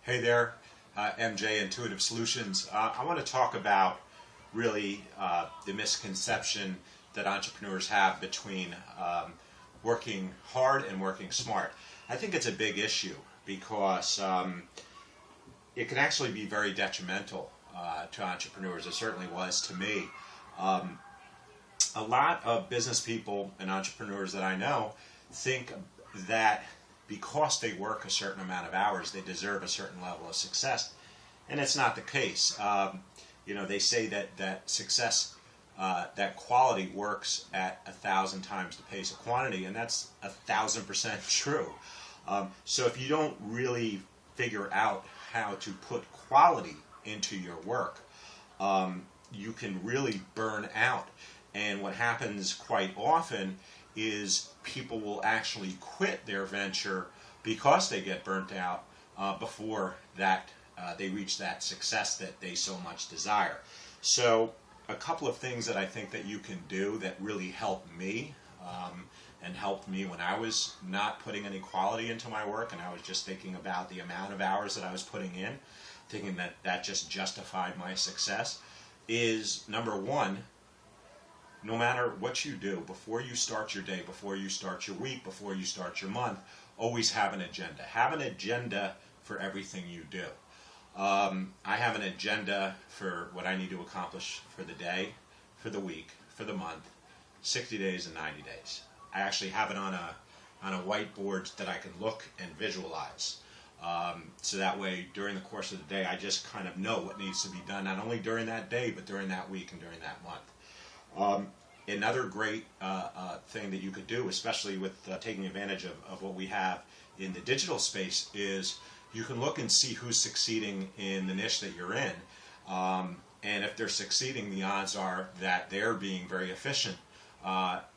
Hey there, MJ, N2ITIV Solutions. I want to talk about really the misconception that entrepreneurs have between working hard and working smart. I think it's a big issue because it can actually be very detrimental to entrepreneurs. It certainly was to me. A lot of business people and entrepreneurs that I know think that because they work a certain amount of hours, they deserve a certain level of success, and it's not the case. They say that success, that quality works at 1,000 times the pace of quantity, and that's 1,000% true. So if you don't really figure out how to put quality into your work, you can really burn out. And what happens quite often is people will actually quit their venture because they get burnt out before that they reach that success that they so much desire. So a couple of things that I think that you can do that really helped me and helped me when I was not putting any quality into my work, and I was just thinking about the amount of hours that I was putting in, thinking that that just justified my success, is number one, no matter what you do, before you start your day, before you start your week, before you start your month, always have an agenda. Have an agenda for everything you do. I have an agenda for what I need to accomplish for the day, for the week, for the month, 60 days and 90 days. I actually have it on a whiteboard that I can look and visualize. So that way, during the course of the day, I just kind of know what needs to be done, not only during that day, but during that week and during that month. Another great thing that you could do, especially with taking advantage of what we have in the digital space, is you can look and see who's succeeding in the niche that you're in. And if they're succeeding, the odds are that they're being very efficient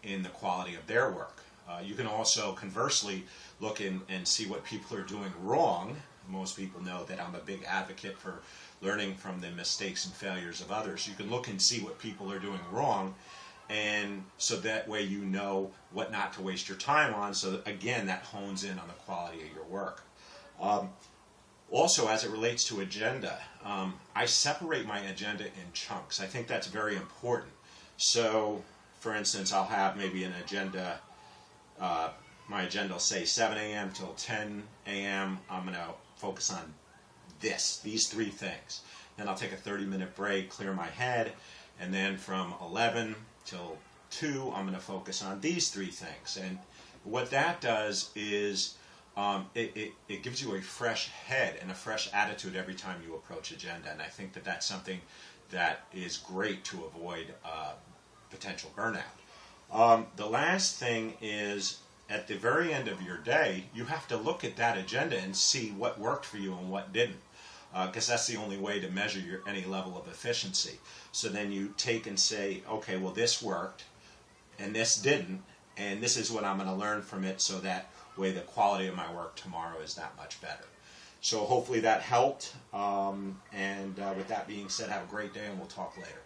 in the quality of their work. You can also, conversely, look and see what people are doing wrong. Most people know that I'm a big advocate for learning from the mistakes and failures of others. You can look and see what people are doing wrong, and so that way you know what not to waste your time on. So again, that hones in on the quality of your work. Also, as it relates to agenda, I separate my agenda in chunks. I think that's very important. So, for instance, I'll have maybe an agenda, my agenda will say 7 a.m. till 10 a.m. I'm going to focus on these three things. Then I'll take a 30-minute break, clear my head, and then from 11 till 2, I'm going to focus on these three things. And what that does is it gives you a fresh head and a fresh attitude every time you approach agenda. And I think that that's something that is great to avoid potential burnout. The last thing is, at the very end of your day, you have to look at that agenda and see what worked for you and what didn't. Because that's the only way to measure any level of efficiency. So then you take and say, okay, well, this worked and this didn't, and this is what I'm going to learn from it, so that way the quality of my work tomorrow is that much better. So hopefully that helped, and with that being said, have a great day, and we'll talk later.